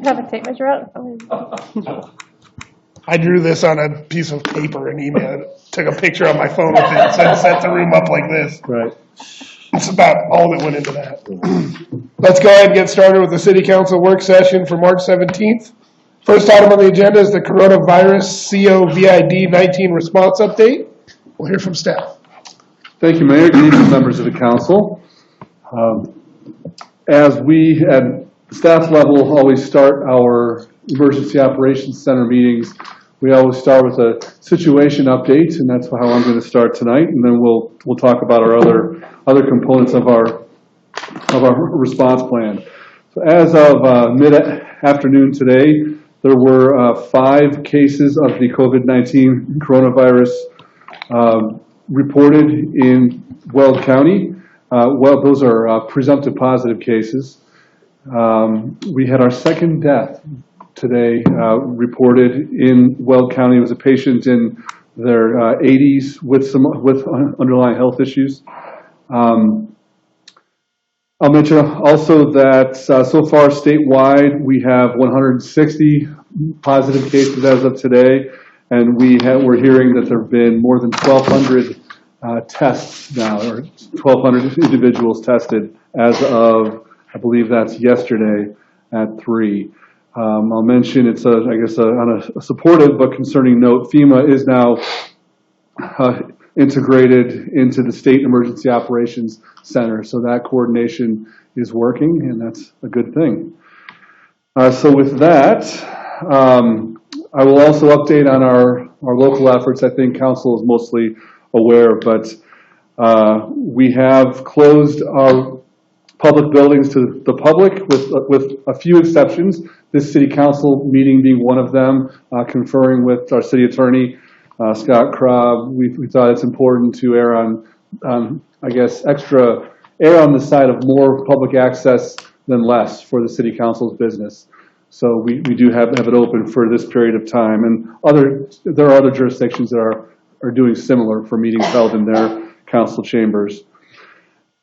Have a tape measure out. I drew this on a piece of paper and emailed it. Took a picture on my phone with it, so I set the room up like this. Right. That's about all that went into that. Let's go ahead and get started with the City Council work session for March 17th. First item on the agenda is the coronavirus COVID-19 response update. We'll hear from staff. Thank you, Mayor. Good evening, members of the council. As we at staff level always start our Emergency Operations Center meetings, we always start with a situation update, and that's how I'm going to start tonight. And then we'll talk about our other components of our response plan. So as of mid-afternoon today, there were 5 cases of the COVID-19 coronavirus reported in Weld County. Those are presumptive positive cases. We had our second death today reported in Weld County. It was a patient in their 80s with underlying health issues. I'll mention also that so far statewide we have 160 positive cases as of today, and we're hearing that there have been more than 1,200 tests now, or 1,200 individuals tested as of, I believe that's yesterday at 3. I'll mention it's on a supportive but concerning note, FEMA is now integrated into the State Emergency Operations Center, so that coordination is working, and that's a good thing. So with that, I will also update on our local efforts. I think council is mostly aware, but we have closed our public buildings to the public with a few exceptions, this city council meeting being one of them, conferring with our city attorney, Scott Krob. We thought it's important to err on the side of more public access than less for the city council's business. So we do have it open for this period of time, and there are other jurisdictions that are doing similar for meetings held in their council chambers.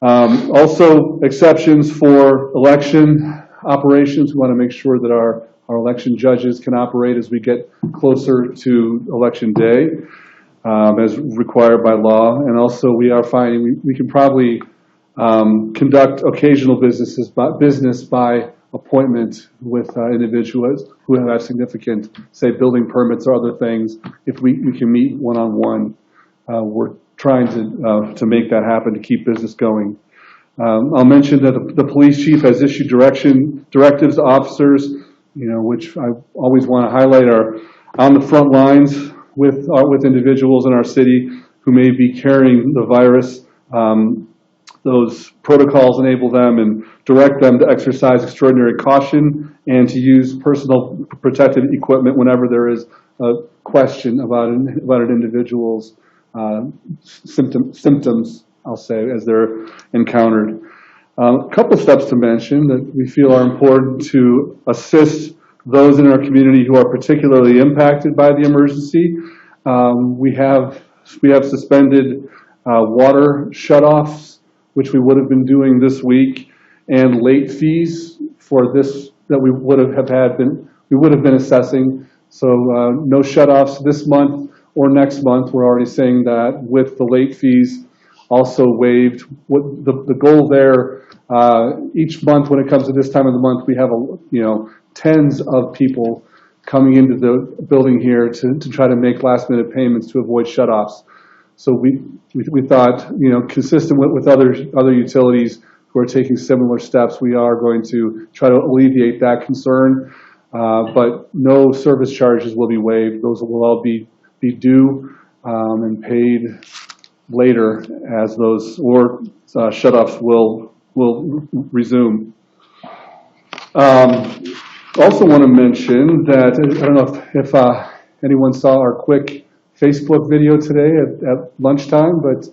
Also, exceptions for election operations. We want to make sure that our election judges can operate as we get closer to election day, as required by law. And also, we are finding we can probably conduct occasional business by appointment with individuals who have significant, say, building permits or other things. If we can meet one-on-one, we're trying to make that happen to keep business going. I'll mention that the police chief has issued directives to officers, which I always want to highlight, are on the front lines with individuals in our city who may be carrying the virus. Those protocols enable them and direct them to exercise extraordinary caution and to use personal protective equipment whenever there is a question about an individual's symptoms, I'll say, as they're encountered. A couple of steps to mention that we feel are important to assist those in our community who are particularly impacted by the emergency. We have suspended water shutoffs, which we would have been doing this week, and late fees for this that we would have been assessing. So no shutoffs this month or next month. We're already saying that with the late fees also waived. What the goal there, each month when it comes to this time of the month, we have tens of people coming into the building here to try to make last minute payments to avoid shutoffs. So we thought, consistent with other utilities who are taking similar steps, we are going to try to alleviate that concern. But no service charges will be waived. Those will all be due and paid later as those shutoffs will resume. Also want to mention that I don't know if anyone saw our quick Facebook video today at lunchtime, but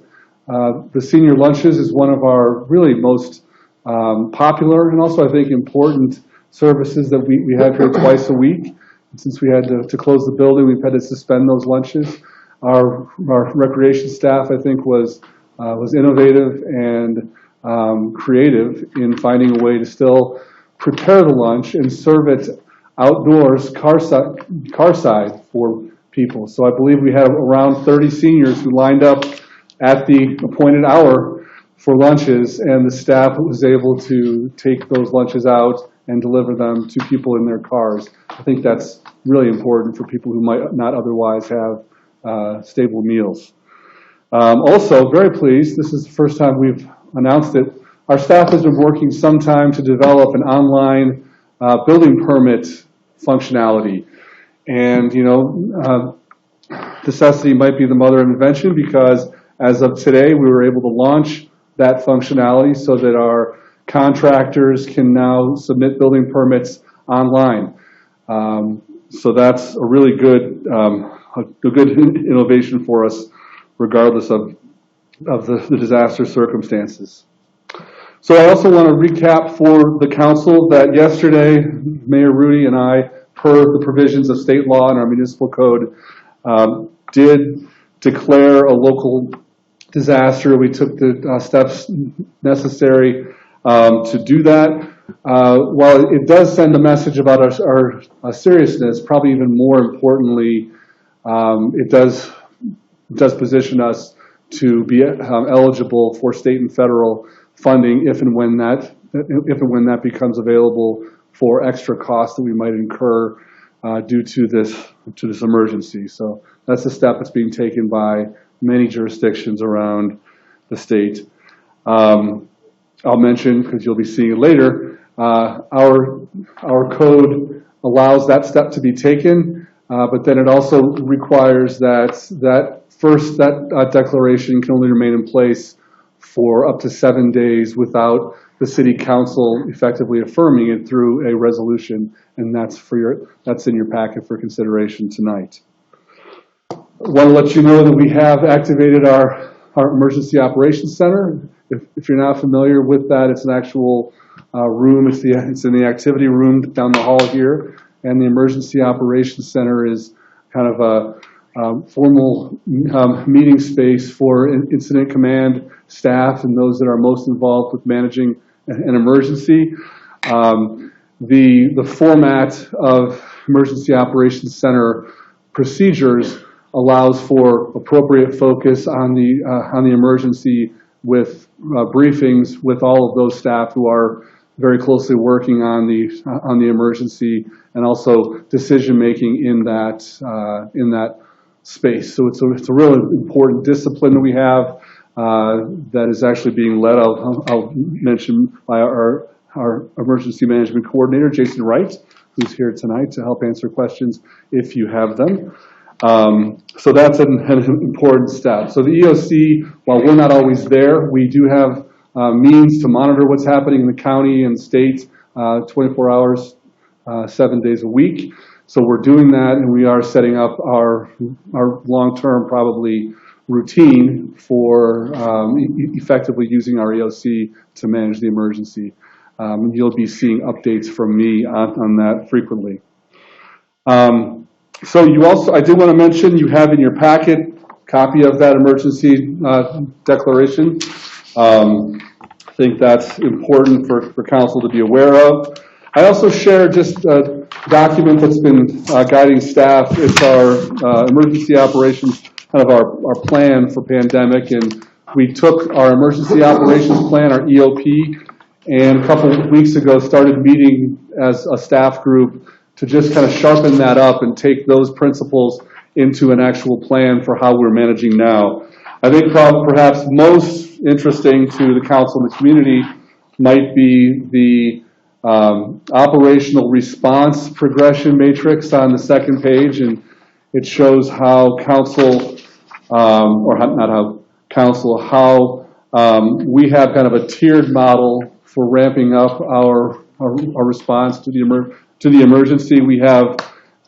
the senior lunches is one of our really most popular and also I think important services that we have here twice a week. And since we had to close the building, we've had to suspend those lunches. Our recreation staff, I think, was innovative and creative in finding a way to still prepare the lunch and serve it outdoors, car side for people. So I believe we had around 30 seniors who lined up at the appointed hour for lunches, and the staff was able to take those lunches out and deliver them to people in their cars. I think that's really important for people who might not otherwise have stable meals. Also, very pleased, this is the first time we've announced it, our staff has been working some time to develop an online building permit functionality. And, you know, necessity might be the mother of invention, because as of today, we were able to launch that functionality so that our contractors can now submit building permits online. So that's a really good, innovation for us, regardless of the disaster circumstances. So I also want to recap for the council that yesterday, Mayor Rudy and I, per the provisions of state law and our municipal code, did declare a local disaster. We took the steps necessary to do that. While it does send a message about our seriousness, probably even more importantly, it does position us to be eligible for state and federal funding if and when that becomes available for extra costs that we might incur due to this emergency. So that's a step that's being taken by many jurisdictions around the state. I'll mention, because you'll be seeing it later, our code allows that step to be taken, but then it also requires that declaration can only remain in place for up to 7 days without the city council effectively affirming it through a resolution, and that's in your packet for consideration tonight. I want to let you know that we have activated our emergency operations center. If you're not familiar with that, it's an actual room. It's in the activity room down the hall here, and the emergency operations center is kind of a formal meeting space for incident command staff and those that are most involved with managing an emergency. The format of emergency operations center procedures allows for appropriate focus on the emergency with briefings with all of those staff who are very closely working on the emergency, and also decision making in that space. So it's a really important discipline that we have that is actually being led. I'll mention by our emergency management coordinator, Jason Wright, who's here tonight to help answer questions if you have them. So that's an important step. So the EOC, while we're not always there, we do have means to monitor what's happening in the county and state 24 hours, 7 days a week. So we're doing that, and we are setting up our long-term probably routine for effectively using our EOC to manage the emergency. You'll be seeing updates from me on that frequently. So I do want to mention, you have in your packet a copy of that emergency declaration. I think that's important for council to be aware of. I also share just a document that's been guiding staff. It's our emergency operations, kind of our plan for pandemic, and we took our emergency operations plan, our EOP, and a couple of weeks ago started meeting as a staff group to just kind of sharpen that up and take those principles into an actual plan for how we're managing now. I think perhaps most interesting to the council and the community might be the operational response progression matrix on the second page, and it shows how council, we have kind of a tiered model for ramping up our response to the emergency. We have,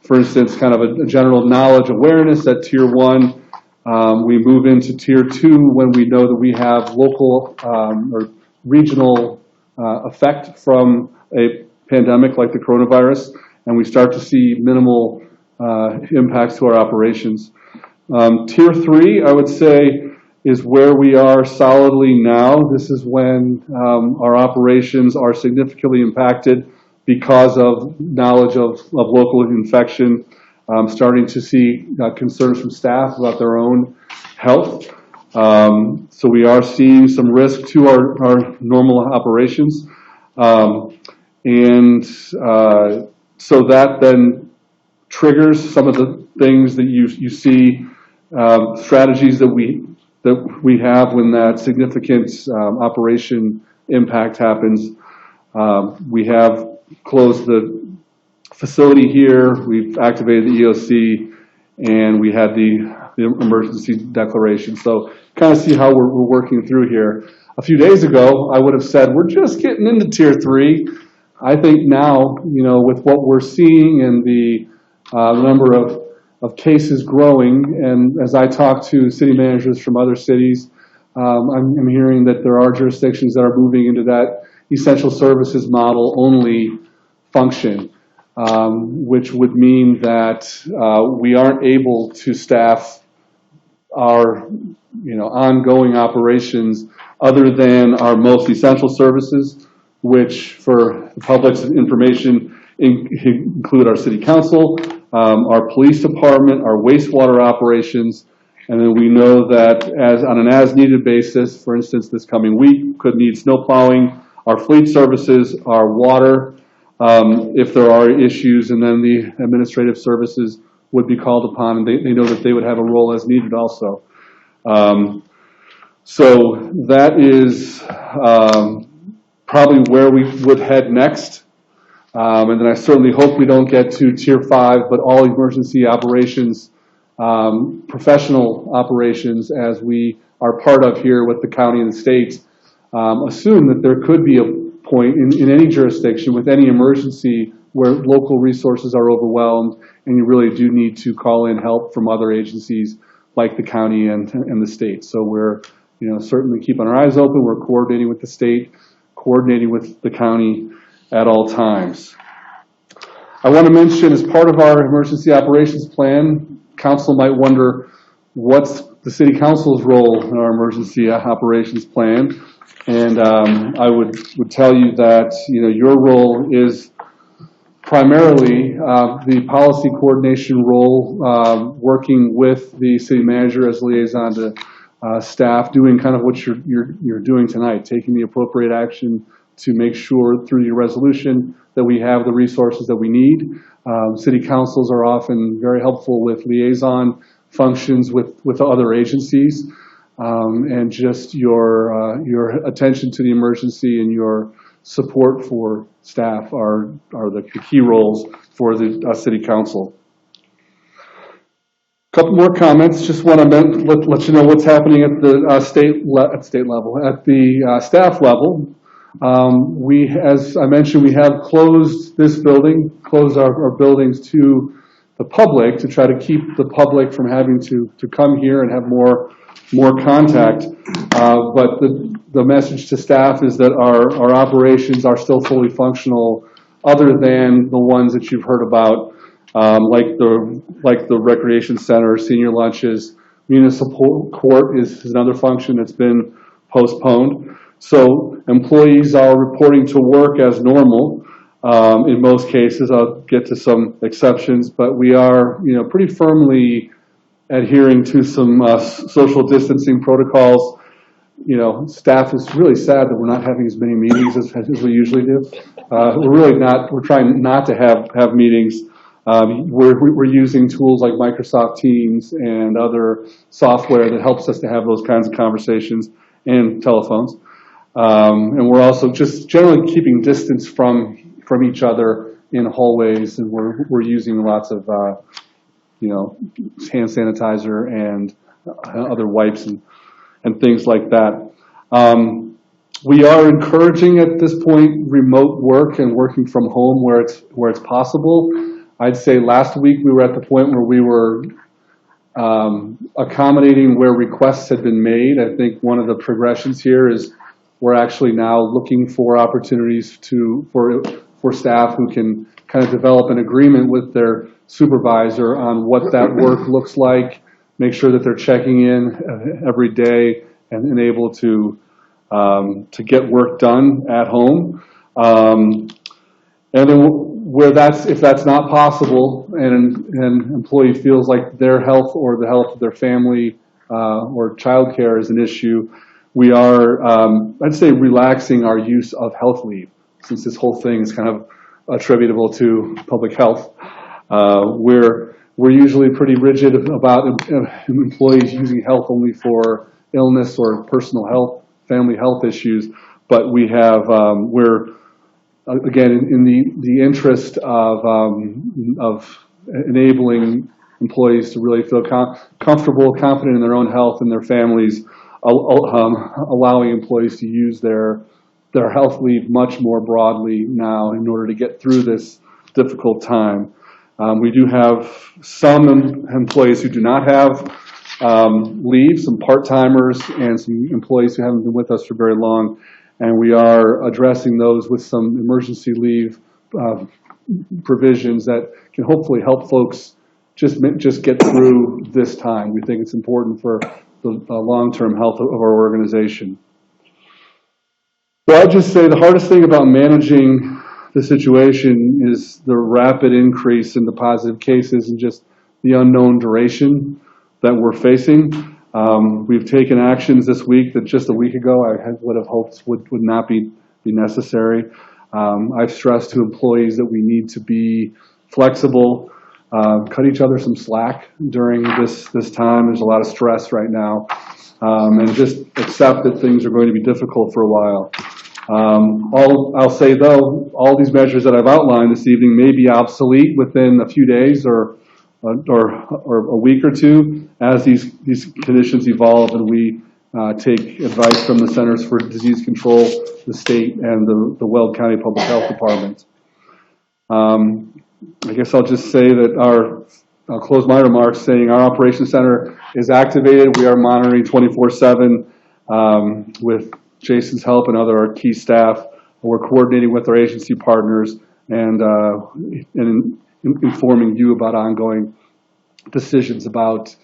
for instance, kind of a general knowledge awareness at tier 1. We move into tier 2 when we know that we have local or regional effect from a pandemic like the coronavirus, and we start to see minimal impacts to our operations. Tier 3, I would say, is where we are solidly now. This is when our operations are significantly impacted because of knowledge of local infection, starting to see concerns from staff about their own health. So we are seeing some risk to our normal operations. So that then triggers some of the things that you see, strategies that we have when that significant operation impact happens. We have closed the facility here, we've activated the EOC, and we had the emergency declaration. So kind of see how we're working through here. A few days ago, I would have said, we're just getting into Tier 3. I think now, with what we're seeing and the number of cases growing, and as I talk to city managers from other cities, I'm hearing that there are jurisdictions that are moving into that essential services model only function, which would mean that we aren't able to staff our ongoing operations other than our most essential services, which for the public's information include our city council, our police department, our wastewater operations, and then we know that on an as-needed basis, for instance, this coming week could need snow plowing, our fleet services, our water, if there are issues, and then the administrative services would be called upon, and they know that they would have a role as needed also. So that is probably where we would head next. And then I certainly hope we don't get to Tier 5, but all emergency operations, professional operations, as we are part of here with the county and the state, assume that there could be a point in any jurisdiction with any emergency where local resources are overwhelmed and you really do need to call in help from other agencies like the county and the state. So we're certainly keeping our eyes open. We're coordinating with the state, coordinating with the county at all times. I want to mention, as part of our emergency operations plan, council might wonder what's the city council's role in our emergency operations plan. And I would tell you that your role is primarily the policy coordination role, working with the city manager as liaison to staff, doing kind of what you're doing tonight, taking the appropriate action to make sure through your resolution that we have the resources that we need. City councils are often very helpful with liaison functions with other agencies, and just your attention to the emergency and your support for staff are the key roles for the city council. A couple more comments. Just want to let you know what's happening at the state level. At the staff level, as I mentioned, we have closed this building, closed our buildings to the public to try to keep the public from having to come here and have more contact. But the message to staff is that our operations are still fully functional, other than the ones that you've heard about, like the recreation center, senior lunches. Municipal court is another function that's been postponed. So employees are reporting to work as normal. In most cases, I'll get to some exceptions, but we are, pretty firmly adhering to some social distancing protocols. Staff is really sad that we're not having as many meetings as we usually do. We're trying not to have meetings. We're using tools like Microsoft Teams and other software that helps us to have those kinds of conversations, and telephones. And we're also just generally keeping distance from each other in hallways, and we're using lots of hand sanitizer and other wipes and things like that. We are encouraging at this point remote work and working from home where it's possible. I'd say last week we were at the point where we were accommodating where requests had been made. I think one of the progressions here is we're actually now looking for opportunities for staff who can kind of develop an agreement with their supervisor on what that work looks like, make sure that they're checking in every day and able to get work done at home. And then if that's not possible, and an employee feels like their health or the health of their family or childcare is an issue, we are, I'd say, relaxing our use of health leave, since this whole thing is kind of attributable to public health. We're usually pretty rigid about employees using health only for illness or personal health, family health issues, but we have, again, in the interest of enabling employees to really feel comfortable, confident in their own health and their families, allowing employees to use their health leave much more broadly now in order to get through this difficult time. We do have some employees who do not have leave, some part-timers and some employees who haven't been with us for very long, and we are addressing those with some emergency leave provisions that can hopefully help folks just get through this time. We think it's important for the long-term health of our organization. So I'll just say the hardest thing about managing the situation is the rapid increase in the positive cases and just the unknown duration that we're facing. We've taken actions this week that just a week ago I would have hoped would not be necessary. I've stressed to employees that we need to be flexible, cut each other some slack during this time. There's a lot of stress right now, and just accept that things are going to be difficult for a while. I'll say though, all these measures that I've outlined this evening may be obsolete within a few days or a week or two as these conditions evolve and we take advice from the Centers for Disease Control, the state, and the Weld County Public Health Department. I guess I'll just say that I'll close my remarks saying our operations center is activated. We are monitoring 24/7 with Jason's help and our key staff. We're coordinating with our agency partners and informing you about ongoing decisions about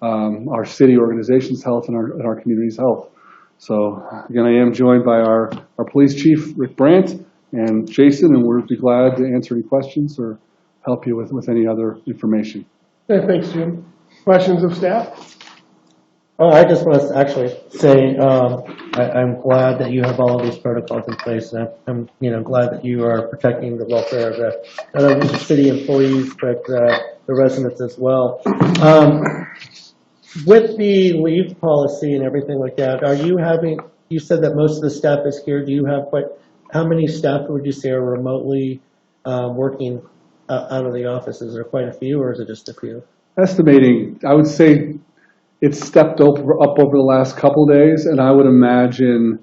our city organization's health and our community's health. So again, I am joined by our police chief, Rick Brandt, and Jason, and we'll be glad to answer any questions or help you with any other information. Okay, thanks, Jim. Questions of staff? Oh, I just want to actually say I'm glad that you have all of these protocols in place. And I'm glad that you are protecting the welfare of not only the city employees but the residents as well. With the leave policy and everything like that, are you having? You said that most of the staff is here. Do you have how many staff would you say are remotely working out of the office? Is there quite a few, or is it just a few? Estimating, I would say it's stepped up over the last couple of days, and I would imagine,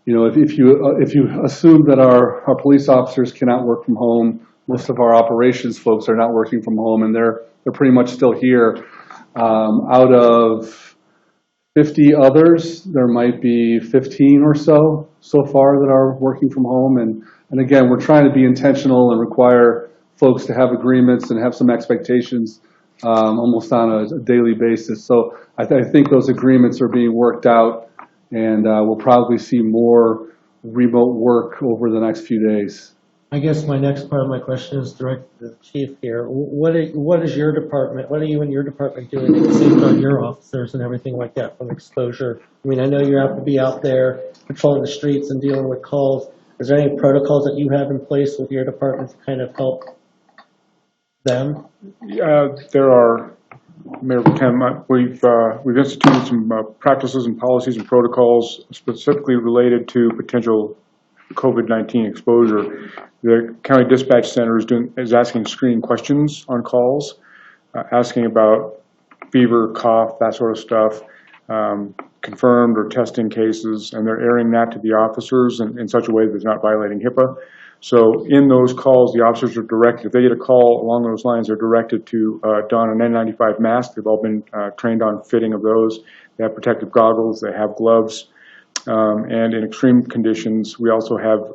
if you assume that our police officers cannot work from home, most of our operations folks are not working from home, and they're pretty much still here. Out of 50 others, there might be 15 or so far that are working from home, and again, we're trying to be intentional and require folks to have agreements and have some expectations almost on a daily basis. So I think those agreements are being worked out, and we'll probably see more remote work over the next few days. I guess my next part of my question is directed to the chief here. What is your department? What are you and your department doing to safeguard your officers and everything like that from exposure? I mean, I know you have to be out there patrolling the streets and dealing with calls. Is there any protocols that you have in place with your department to kind of help them? There are, Mayor Tim, we've instituted some practices and policies and protocols specifically related to potential COVID-19 exposure. The county dispatch center is asking screening questions on calls, asking about fever, cough, that sort of stuff, confirmed or testing cases, and they're airing that to the officers in such a way that it's not violating HIPAA. So in those calls, the officers are directed, if they get a call along those lines, they're directed to don an N95 mask. They've all been trained on fitting of those. They have protective goggles, they have gloves, and in extreme conditions, we also have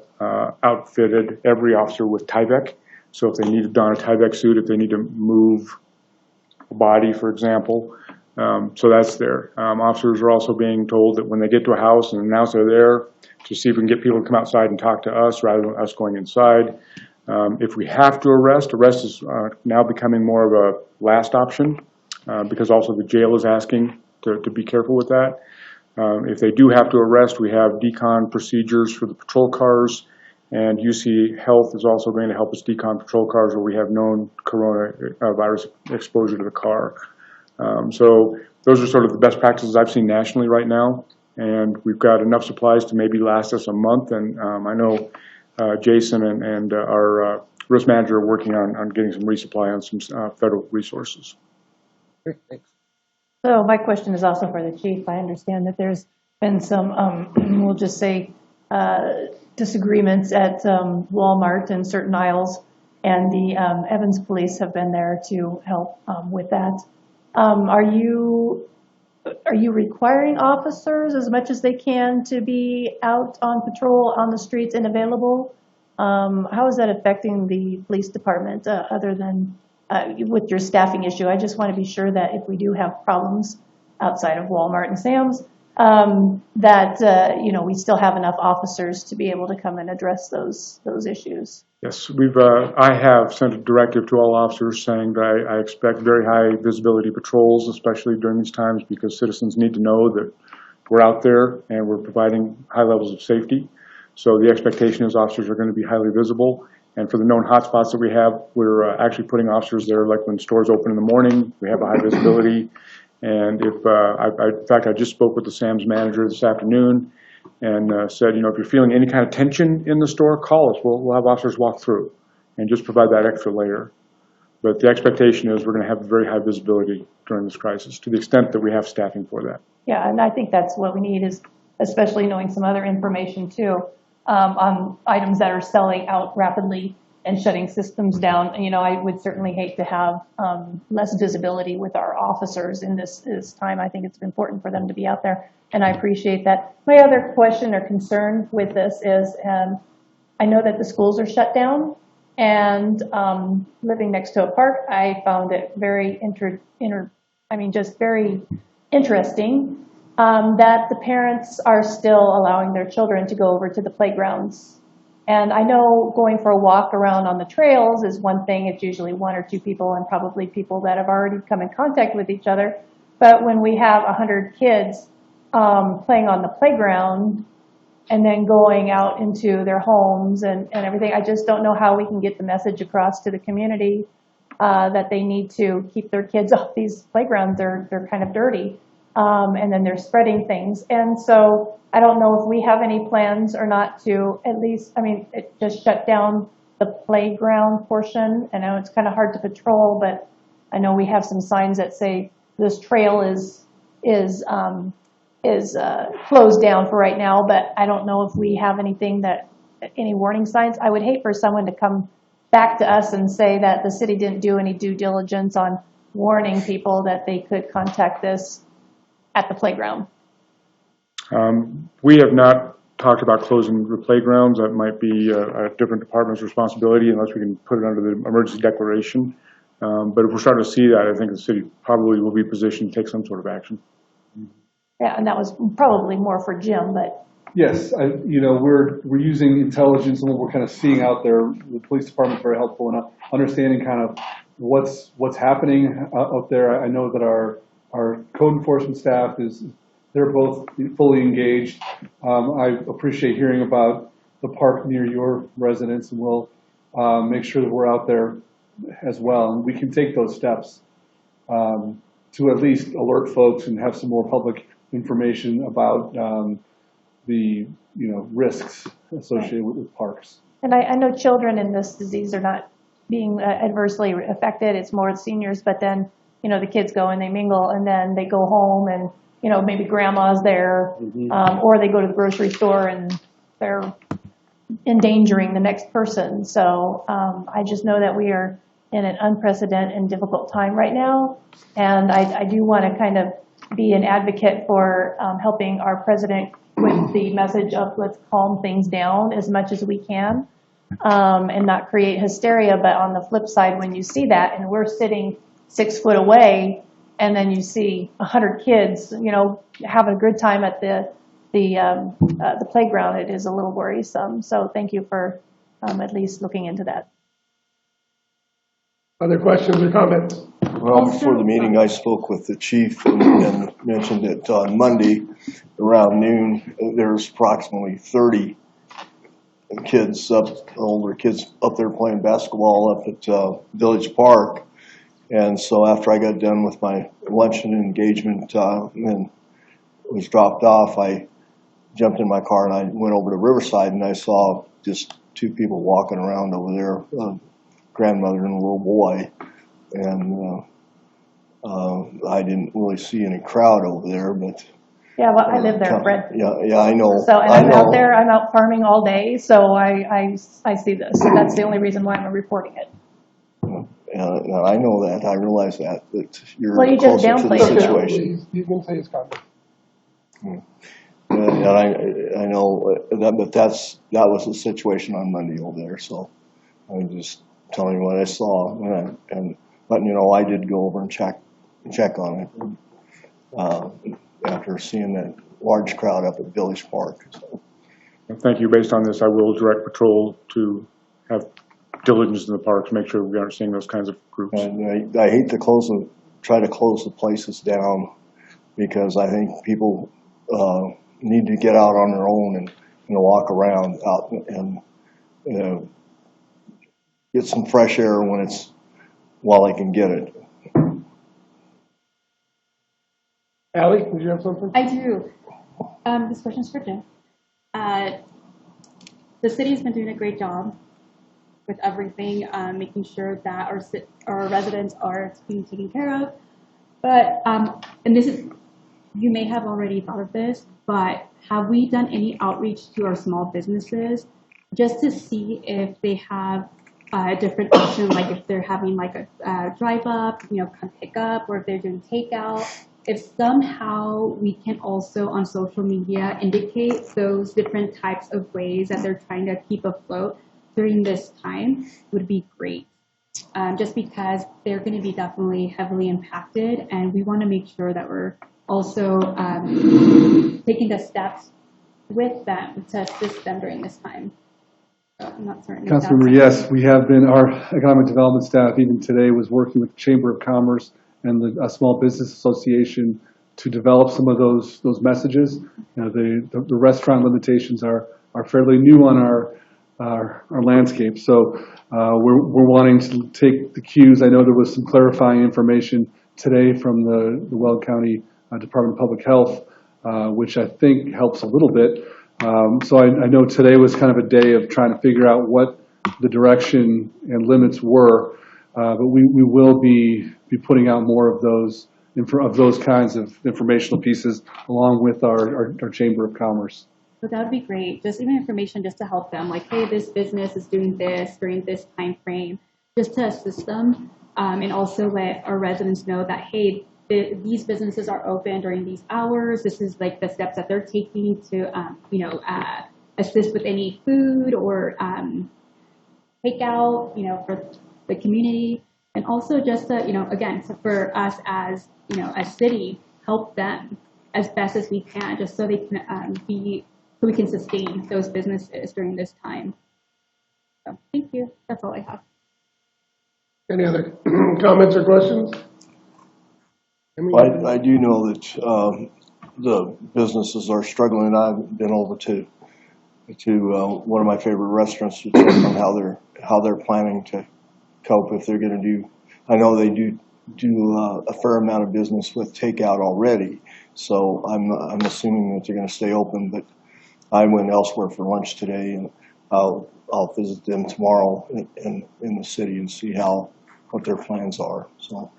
outfitted every officer with Tyvek. So if they need to don a Tyvek suit, if they need to move a body, for example, So that's there. Officers are also being told that when they get to a house and announce they're there, to see if we can get people to come outside and talk to us rather than us going inside. If we have to arrest is now becoming more of a last option because also the jail is asking to be careful with that. If they do have to arrest, we have decon procedures for the patrol cars, and UC Health is also going to help us decon patrol cars where we have known coronavirus exposure to the car. So those are sort of the best practices I've seen nationally right now, and we've got enough supplies to maybe last us a month, and I know Jason and our risk manager are working on getting some resupply on some federal resources. Great, thanks. So my question is also for the chief. I understand that there's been some, we'll just say, disagreements at Walmart and certain aisles, and the Evans police have been there to help with that. Are you requiring officers as much as they can to be out on patrol on the streets and available? How is that affecting the police department other than with your staffing issue? I just want to be sure that if we do have problems outside of Walmart and Sam's, that we still have enough officers to be able to come and address those issues. Yes, I have sent a directive to all officers saying that I expect very high visibility patrols, especially during these times, because citizens need to know that we're out there and we're providing high levels of safety. So the expectation is officers are going to be highly visible. And for the known hotspots that we have, we're actually putting officers there, like when stores open in the morning, we have a high visibility. And if, in fact, I just spoke with the Sam's manager this afternoon and said, if you're feeling any kind of tension in the store, call us. We'll have officers walk through and just provide that extra layer. But the expectation is we're going to have very high visibility during this crisis to the extent that we have staffing for that. Yeah, and I think that's what we need, is especially knowing some other information too on items that are selling out rapidly and shutting systems down. I would certainly hate to have less visibility with our officers in this time. I think it's important for them to be out there, and I appreciate that. My other question or concern with this is, I know that the schools are shut down, and living next to a park, I found it very just very interesting that the parents are still allowing their children to go over to the playgrounds. And I know going for a walk around on the trails is one thing. It's usually one or two people, and probably people that have already come in contact with each other. But when we have 100 kids playing on the playground and then going out into their homes and everything, I just don't know how we can get the message across to the community that they need to keep their kids off these playgrounds. They're kind of dirty. And then they're spreading things. And so I don't know if we have any plans or not to at least, it just shut down the playground portion. I know it's kind of hard to patrol, but I know we have some signs that say this trail is closed down for right now, but I don't know if we have any warning signs. I would hate for someone to come back to us and say that the city didn't do any due diligence on warning people that they could contact this at the playground. We have not talked about closing the playgrounds. That might be a different department's responsibility unless we can put it under the emergency declaration. But if we're starting to see that, I think the city probably will be positioned to take some sort of action. Yeah, and that was probably more for Jim, but. Yes, we're using intelligence and what we're kind of seeing out there. The police department is very helpful in understanding kind of what's happening out there. I know that our code enforcement staff they're both fully engaged. I appreciate hearing about the park near your residence, and we'll make sure that we're out there as well. And we can take those steps to at least alert folks and have some more public information about the risks associated with parks. And I know children in this disease are not being adversely affected. It's more seniors, but then the kids go and they mingle, and then they go home, and maybe grandma's there, or they go to the grocery store and they're endangering the next person. So I just know that we are in an unprecedented and difficult time right now, and I do want to kind of be an advocate for helping our president with the message of let's calm things down as much as we can and not create hysteria. But on the flip side, when you see that and we're sitting 6 foot away and then you see 100 kids, having a good time at the playground, it is a little worrisome. So thank you for at least looking into that. Other questions or comments? Well, before the meeting, I spoke with the chief and mentioned that on Monday around noon, there's approximately 30 older kids up there playing basketball up at Village Park. And so after I got done with my luncheon engagement and was dropped off, I jumped in my car and I went over to Riverside, and I saw just two people walking around over there, a grandmother and a little boy. And I didn't really see any crowd over there, but Yeah, well, I live there, Brent. yeah, I know. So, and I'm out there, I'm out farming all day, so I see this. So that's the only reason why I'm reporting it. I know that. I realize that, but you're Well, you just closer to the downplayed it. situation. You can say his comment. And I know that, but that was the situation on Monday over there. So I'm just telling you what I saw, and letting you know I did go over and check on it after seeing that large crowd up at Village Park. So. Thank you. Based on this, I will direct patrol to have diligence in the park to make sure we aren't seeing those kinds of groups. And I hate to try to close the places down, because I think people need to get out on their own and walk around out and get some fresh air while they can get it. Allie, did you have something? I do. This question's for Jim. The city's been doing a great job with everything, making sure that our residents are being taken care of. But, and this is, you may have already thought of this, but have we done any outreach to our small businesses just to see if they have a different option, like if they're having like a drive up, come pick up, or if they're doing takeout? If somehow we can also on social media indicate those different types of ways that they're trying to keep afloat during this time, would be great. Just because they're going to be definitely heavily impacted, and we want to make sure that we're also taking the steps with them to assist them during this time. So I'm not certain. Councilmember, yes, we have been, our economic development staff even today was working with the Chamber of Commerce and the Small Business Association to develop some of those messages. The restaurant limitations are fairly new on our landscape, so we're wanting to take the cues. I know there was some clarifying information today from the Weld County Department of Public Health, which I think helps a little bit. So I know today was kind of a day of trying to figure out what the direction and limits were, but we will be putting out more of those kinds of informational pieces along with our Chamber of Commerce. So that would be great. Just even information just to help them, like, hey, this business is doing this during this time frame, just to assist them, and also let our residents know that, hey, these businesses are open during these hours. This is like the steps that they're taking to, assist with any food or takeout, for the community. And also just to, again, for us as, a city, help them as best as we can, just so they can so we can sustain those businesses during this time. So thank you. That's all I have. Any other comments or questions? I do know that the businesses are struggling. I've been over to one of my favorite restaurants to check on how they're planning to cope if they're going to do. I know they do a fair amount of business with takeout already, so I'm assuming that they're going to stay open. But I went elsewhere for lunch today, and I'll visit them tomorrow in the city and see what their plans are. So.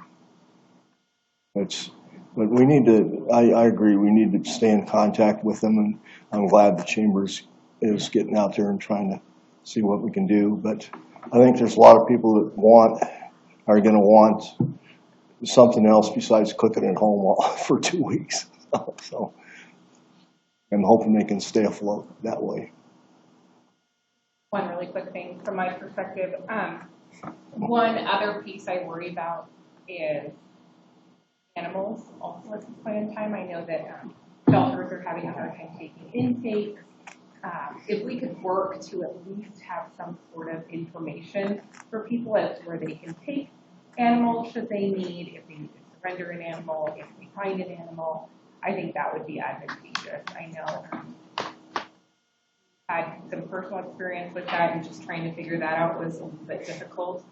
But we need to, I agree, we need to stay in contact with them, and I'm glad the Chambers is getting out there and trying to see what we can do. But I think there's a lot of people that are going to want something else besides cooking at home for 2 weeks. So I'm hoping they can stay afloat that way. One really quick thing from my perspective. One other piece I worry about is animals also at this point in time. I know that shelters are having a hard time taking intakes. If we could work to at least have some sort of information for people as to where they can take animals should they need, if they need to surrender an animal, if they find an animal, I think that would be advantageous. I know I had some personal experience with that, and just trying to figure that out was a little bit difficult.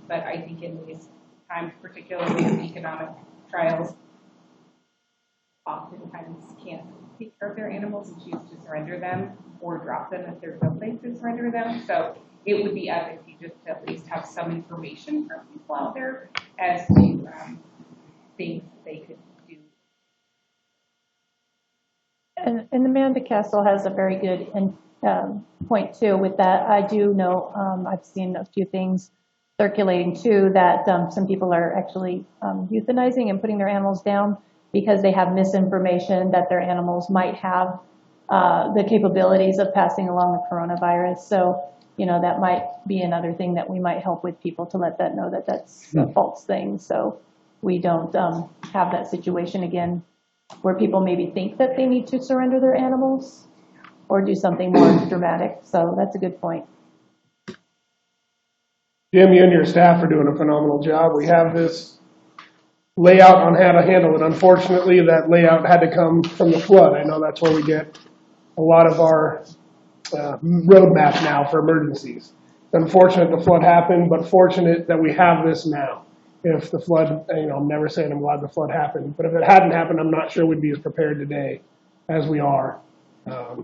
But I think in these times, particularly with economic trials, oftentimes can't take care of their animals and choose to surrender them or drop them if there's no place to surrender them. So it would be advantageous to at least have some information for people out there as to things they could do. And Amanda Castle has a very good point too with that. I do know, I've seen a few things circulating too, that some people are actually euthanizing and putting their animals down because they have misinformation that their animals might have the capabilities of passing along the coronavirus. So, you know, that might be another thing that we might help with people to let that know that that's a false thing. So we don't have that situation again where people maybe think that they need to surrender their animals or do something more dramatic. So that's a good point. Jim, you and your staff are doing a phenomenal job. We have this layout on how to handle it. Unfortunately, that layout had to come from the flood. I know that's where we get a lot of our roadmap now for emergencies. It's unfortunate the flood happened, but fortunate that we have this now. If the flood, you know, I'm never saying I'm glad the flood happened, but if it hadn't happened, I'm not sure we'd be as prepared today as we are.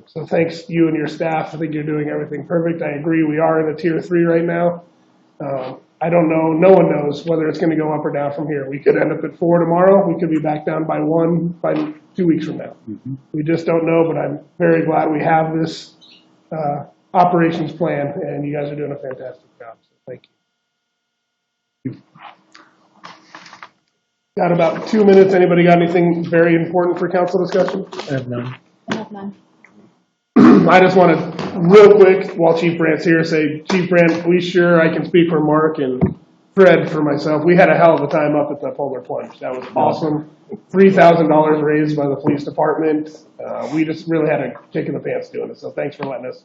So thanks to you and your staff. I think you're doing everything perfect. I agree. We are in a tier 3 right now. I don't know. No one knows whether it's going to go up or down from here. We could end up at 4 tomorrow. We could be back down by 1 by 2 weeks from now. Mm-hmm. We just don't know, but I'm very glad we have this operations plan, and you guys are doing a fantastic job. So thank you. Got about 2 minutes. Anybody got anything very important for council discussion? I have none. I have none. I just want to, real quick, while Chief Brandt's here, say, Chief Brandt, we sure, I can speak for Mark and Fred for myself. We had a hell of a time up at the Polar Plunge. That was awesome. $3,000 raised by the police department. We just really had a kick in the pants doing it. So thanks for letting us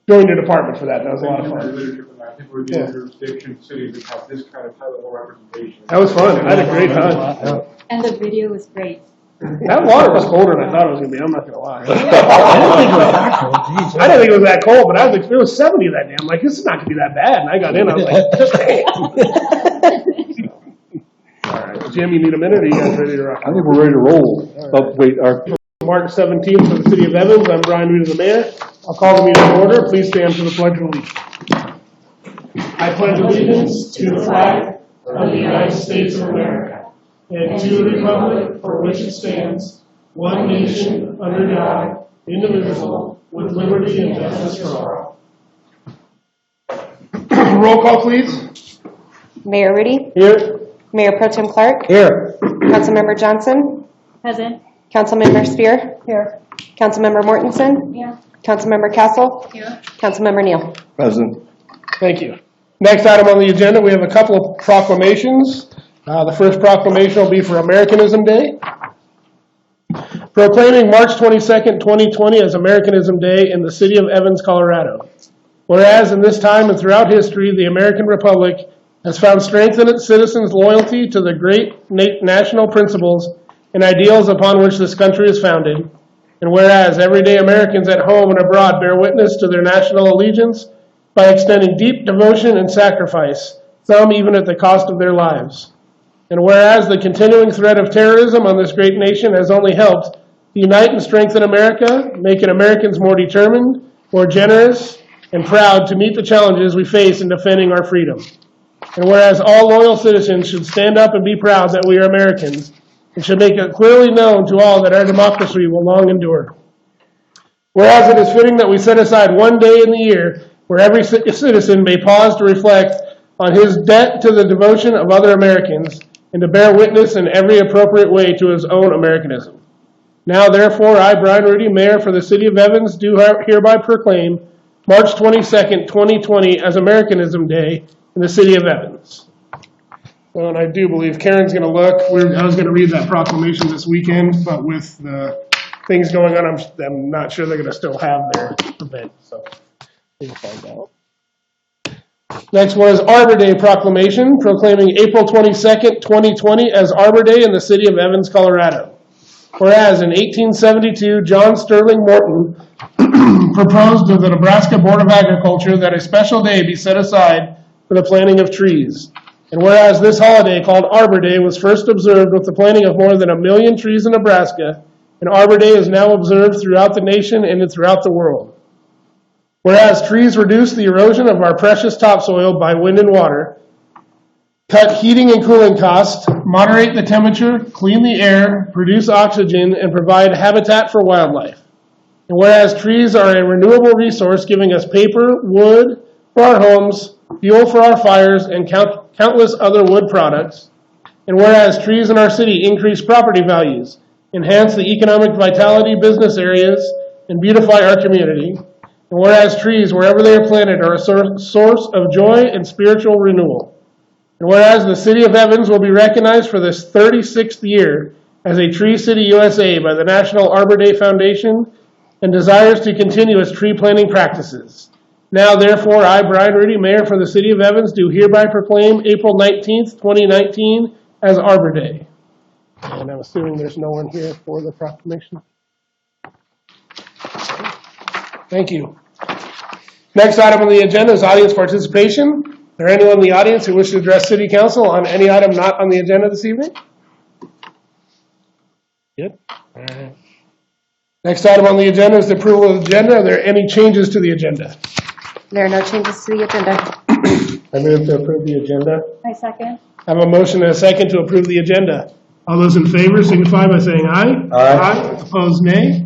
join your department for that. That was a lot of fun. I think we're the jurisdiction city that have this kind of high-level representation. That was fun. I had a great time. And the video was great. That water was colder than I thought it was going to be. I'm not going to lie. I didn't think it was that cold. Geez, I didn't think it was that cold, but I was like, it was 70 that day. I'm like, this is not going to be that bad. And I got in, I was like, damn. All right, Jim, you need a minute, or are you guys ready to rock? I think we're ready to roll. Oh, wait, March 17th for the city of Evans. I'm Brian Reed, the mayor. I'll call the meeting to order. Please stand for the Pledge of Allegiance. I pledge allegiance to the flag of the United States of America and to the republic for which it stands, one nation, under God, indivisible, with liberty and justice for all. Roll call, please. Mayor Rudy. Here. Mayor Pro Tem Clark. Here. Councilmember Johnson. Present. Councilmember Spear. Here. Councilmember Mortensen. Here. Councilmember Castle. Here. Councilmember Neal. President. Thank you. Next item on the agenda, we have a couple of proclamations. The first proclamation will be for Americanism Day. Proclaiming March 22nd, 2020 as Americanism Day in the city of Evans, Colorado. Whereas in this time and throughout history, the American Republic has found strength in its citizens' loyalty to the great national principles and ideals upon which this country is founded. And whereas everyday Americans at home and abroad bear witness to their national allegiance by extending deep devotion and sacrifice, some even at the cost of their lives. And whereas the continuing threat of terrorism on this great nation has only helped to unite and strengthen America, making Americans more determined, more generous, and proud to meet the challenges we face in defending our freedom. And whereas all loyal citizens should stand up and be proud that we are Americans, and should make it clearly known to all that our democracy will long endure. Whereas it is fitting that we set aside one day in the year where every citizen may pause to reflect on his debt to the devotion of other Americans, and to bear witness in every appropriate way to his own Americanism. Now, therefore, I, Brian Rudy, Mayor for the City of Evans, do hereby proclaim March 22nd, 2020 as Americanism Day in the City of Evans. So, and I do believe Karen's going to look. I was going to read that proclamation this weekend, but with the things going on, I'm not sure they're going to still have their event. So we'll find out. Next one is Arbor Day proclamation, proclaiming April 22nd, 2020 as Arbor Day in the city of Evans, Colorado. Whereas in 1872, John Sterling Morton proposed to the Nebraska Board of Agriculture that a special day be set aside for the planting of trees. And whereas this holiday called Arbor Day was first observed with the planting of more than 1 million trees in Nebraska, and Arbor Day is now observed throughout the nation and throughout the world. Whereas trees reduce the erosion of our precious topsoil by wind and water, cut heating and cooling costs, moderate the temperature, clean the air, produce oxygen, and provide habitat for wildlife. And whereas trees are a renewable resource giving us paper, wood for our homes, fuel for our fires, and countless other wood products. And whereas trees in our city increase property values, enhance the economic vitality of business areas, and beautify our community. And whereas trees, wherever they are planted, are a source of joy and spiritual renewal. And whereas the city of Evans will be recognized for this 36th year as a Tree City USA by the National Arbor Day Foundation and desires to continue its tree planting practices. Now, therefore, I, Brian Rudy, Mayor for the city of Evans, do hereby proclaim April 19th, 2019 as Arbor Day. And I'm assuming there's no one here for the proclamation. Thank you. Next item on the agenda is audience participation. Is there anyone in the audience who wishes to address City Council on any item not on the agenda this evening? Good. All right. Next item on the agenda is the approval of the agenda. Are there any changes to the agenda? There are no changes to the agenda. I move to approve the agenda. I second. I have a motion and a second to approve the agenda. All those in favor signify by saying aye. Aye. Opposed, nay.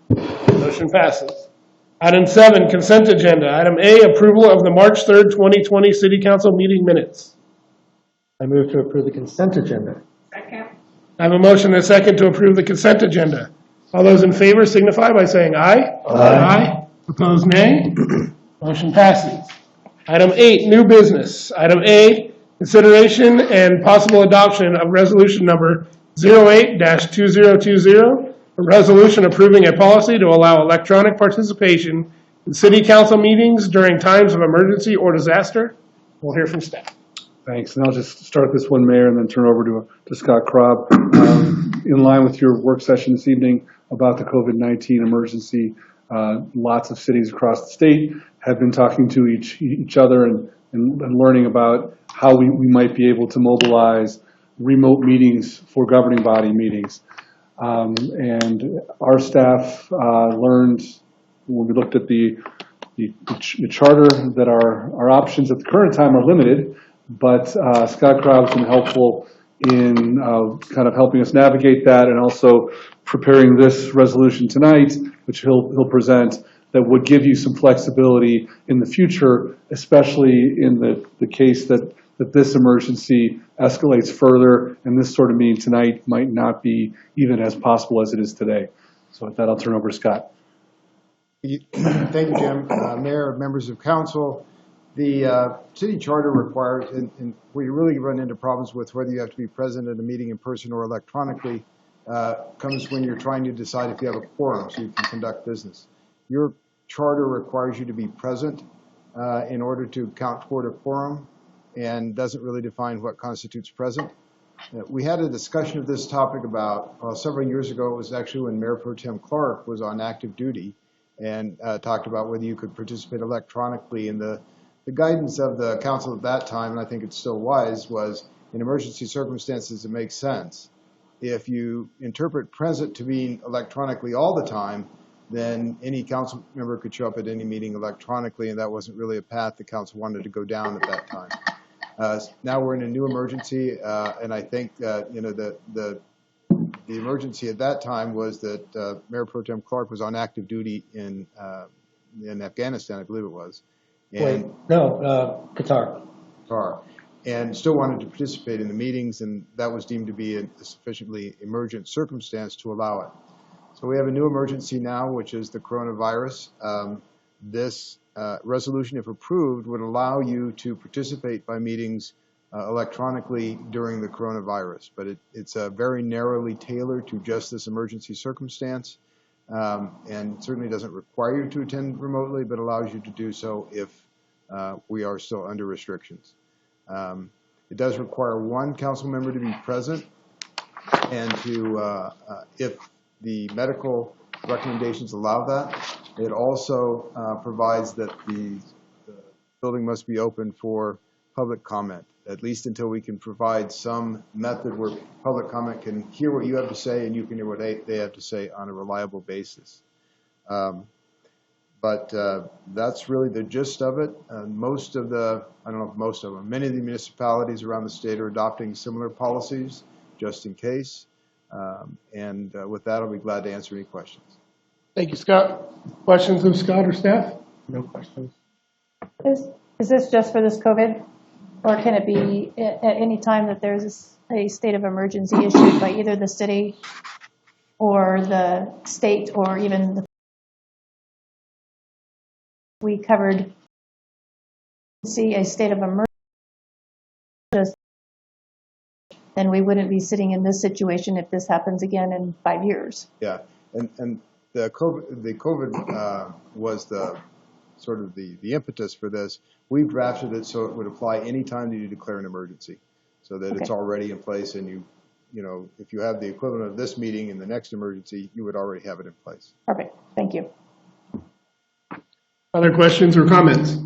Motion passes. Item 7, consent agenda. Item A, approval of the March 3rd, 2020 City Council meeting minutes. I move to approve the consent agenda. Second. I have a motion and a second to approve the consent agenda. All those in favor signify by saying aye. Aye. Opposed, nay. Motion passes. Item 8, new business. Item A, consideration and possible adoption of resolution number 08-2020, a resolution approving a policy to allow electronic participation in city council meetings during times of emergency or disaster. We'll hear from staff. Thanks, and I'll just start this one, Mayor, and then turn over to Scott Krob. In line with your work session this evening about the COVID-19 emergency, lots of cities across the state have been talking to each other and learning about how we might be able to mobilize remote meetings for governing body meetings. And our staff learned when we looked at the charter that our options at the current time are limited, but Scott Krob's been helpful in kind of helping us navigate that and also preparing this resolution tonight, which he'll present, that would give you some flexibility in the future, especially in the case that this emergency escalates further, and this sort of meeting tonight might not be even as possible as it is today. So with that, I'll turn over to Scott. Thank you, Jim. Mayor, members of council, the city charter requires, and where you really run into problems with whether you have to be present at a meeting in person or electronically, comes when you're trying to decide if you have a quorum so you can conduct business. Your charter requires you to be present in order to count toward a quorum, and doesn't really define what constitutes present. We had a discussion of this topic about several years ago. It was actually when Mayor Pro Tem Clark was on active duty, and talked about whether you could participate electronically. And the guidance of the council at that time, and I think it's still wise, was in emergency circumstances it makes sense. If you interpret present to mean electronically all the time, then any council member could show up at any meeting electronically, and that wasn't really a path the council wanted to go down at that time. Now we're in a new emergency, and I think the emergency at that time was that Mayor Pro Tem Clark was on active duty in Afghanistan, I believe it was. And Qatar. Qatar, and still wanted to participate in the meetings, and that was deemed to be a sufficiently emergent circumstance to allow it. So we have a new emergency now, which is the coronavirus. This resolution, if approved, would allow you to participate by meetings electronically during the coronavirus, but it's very narrowly tailored to just this emergency circumstance, and certainly doesn't require you to attend remotely, but allows you to do so if we are still under restrictions. It does require one council member to be present, and to, if the medical recommendations allow that, it also provides that the building must be open for public comment, at least until we can provide some method where public comment can hear what you have to say and you can hear what they have to say on a reliable basis. But that's really the gist of it. Most of the, I don't know if most of them, many of the municipalities around the state are adopting similar policies just in case. And with that, I'll be glad to answer any questions. Thank you, Scott. Questions of Scott or staff? No questions. Is this just for this COVID? Or can it be at any time that there's a state of emergency issued by either the city or the state or even the we covered see a state of emergency, then we wouldn't be sitting in this situation if this happens again in 5 years. Yeah, and the COVID was the sort of the impetus for this. We've drafted it so it would apply any time that you declare an emergency, so that it's already in place, and you know, if you have the equivalent of this meeting in the next emergency, you would already have it in place. Perfect. Thank you. Other questions or comments?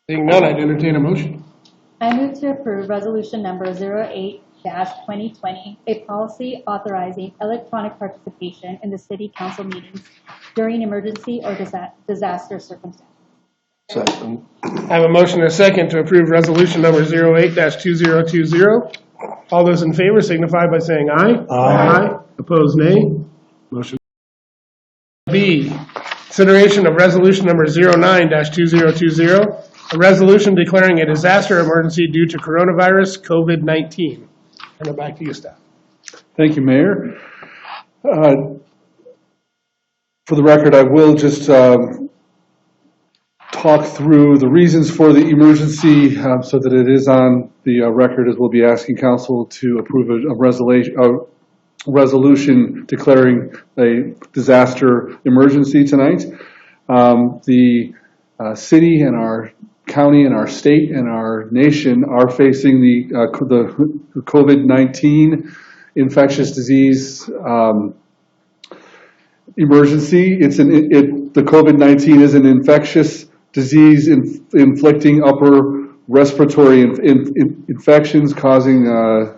Seeing none, I'd entertain a motion. I move to approve resolution number 08-2020, a policy authorizing electronic participation in the city council meetings during emergency or disaster circumstances. Second. I have a motion and a second to approve resolution number 08-2020. All those in favor signify by saying aye. Aye. Opposed, nay. Motion. B, consideration of resolution number 09-2020, a resolution declaring a disaster emergency due to coronavirus COVID-19. Turn it back to you, staff. Thank you, Mayor. For the record, I will just talk through the reasons for the emergency so that it is on the record, as we'll be asking council to approve a resolution declaring a disaster emergency tonight. The city and our county and our state and our nation are facing the COVID-19 infectious disease emergency. The COVID-19 is an infectious disease inflicting upper respiratory infections, causing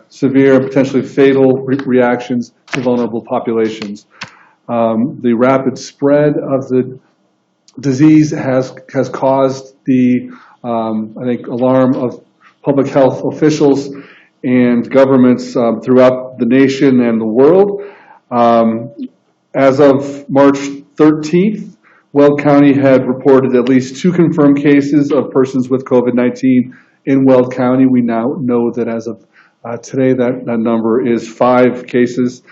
severe and potentially fatal reactions to vulnerable populations. The rapid spread of the disease has caused the, I think, alarm of public health officials and governments throughout the nation and the world. As of March 13th, Weld County had reported at least 2 confirmed cases of persons with COVID-19 in Weld County. We now know that as of today, that number is 5 cases.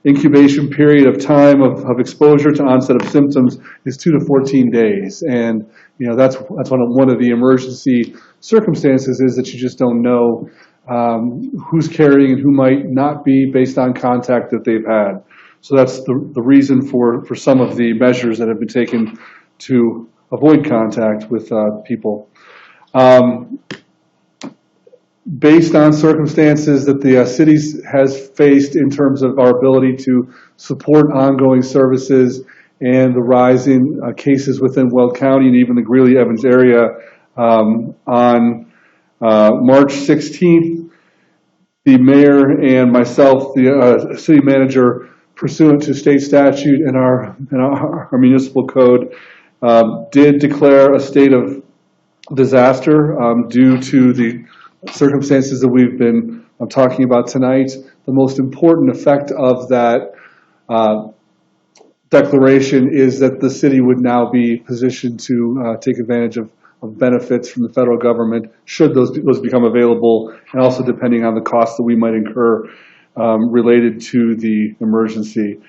Incubation period of time of exposure to onset of symptoms is 2 to 14 days. And, you know, that's one of the emergency circumstances, is that you just don't know who's carrying and who might not be based on contact that they've had. So that's the reason for some of the measures that have been taken to avoid contact with people. Based on circumstances that the city has faced in terms of our ability to support ongoing services and the rise in cases within Weld County and even the Greeley-Evans area, on March 16th, the mayor and myself, the city manager, pursuant to state statute and our municipal code, did declare a state of disaster due to the circumstances that we've been talking about tonight. The most important effect of that declaration is that the city would now be positioned to take advantage of benefits from the federal government should those become available, and also depending on the costs that we might incur related to the emergency.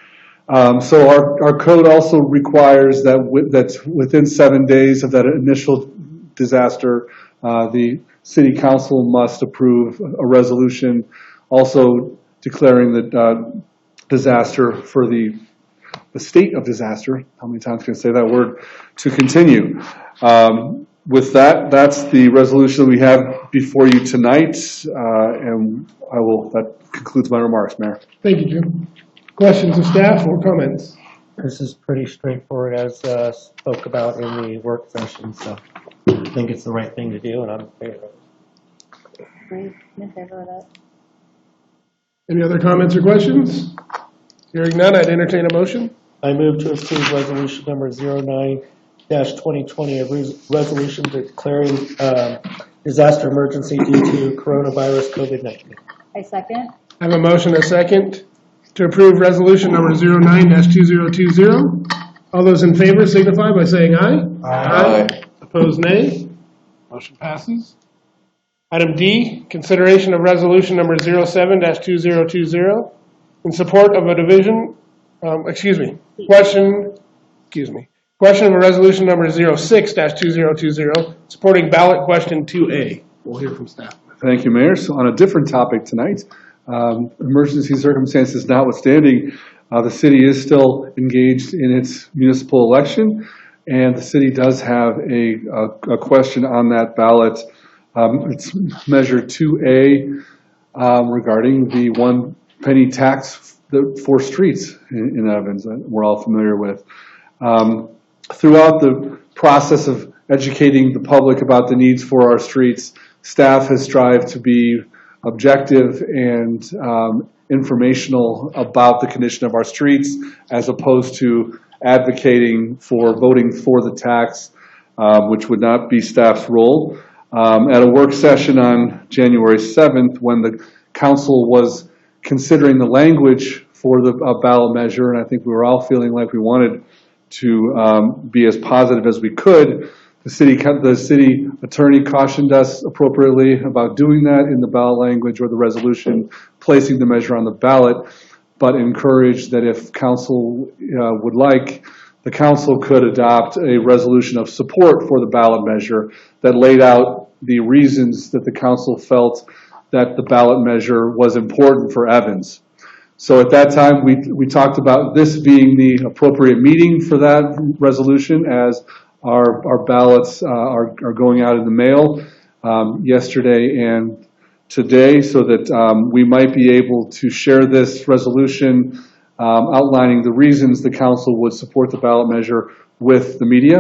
So our code also requires that that's within 7 days of that initial disaster, the city council must approve a resolution also declaring the disaster for the state of disaster, how many times can I say that word, to continue. With that, that's the resolution that we have before you tonight, and that concludes my remarks, Mayor. Thank you, Jim. Questions of staff or comments? This is pretty straightforward, as spoke about in the work session, so I think it's the right thing to do, and I'm in favor of it. I'm in favor of that. Any other comments or questions? Hearing none, I'd entertain a motion. I move to approve resolution number 09-2020, a resolution declaring disaster emergency due to coronavirus COVID-19. I second. I have a motion and a second to approve resolution number 09-2020. All those in favor signify by saying aye. Aye. Opposed, nay. Motion passes. Item D, consideration of resolution number 07-2020 in support of a division, question of a resolution number 06-2020 supporting ballot question 2A. We'll hear from staff. Thank you, Mayor. So on a different topic tonight, emergency circumstances notwithstanding, the city is still engaged in its municipal election, and the city does have a question on that ballot. It's measure 2A regarding the 1 penny tax for streets in Evans that we're all familiar with. Throughout the process of educating the public about the needs for our streets, staff has strived to be objective and informational about the condition of our streets, as opposed to advocating for voting for the tax, which would not be staff's role. At a work session on January 7th, when the council was considering the language for the ballot measure, and I think we were all feeling like we wanted to be as positive as we could, the city attorney cautioned us appropriately about doing that in the ballot language or the resolution, placing the measure on the ballot, but encouraged that if council would like, the council could adopt a resolution of support for the ballot measure that laid out the reasons that the council felt that the ballot measure was important for Evans. So at that time, we talked about this being the appropriate meeting for that resolution, as our ballots are going out in the mail yesterday and today, so that we might be able to share this resolution outlining the reasons the council would support the ballot measure with the media,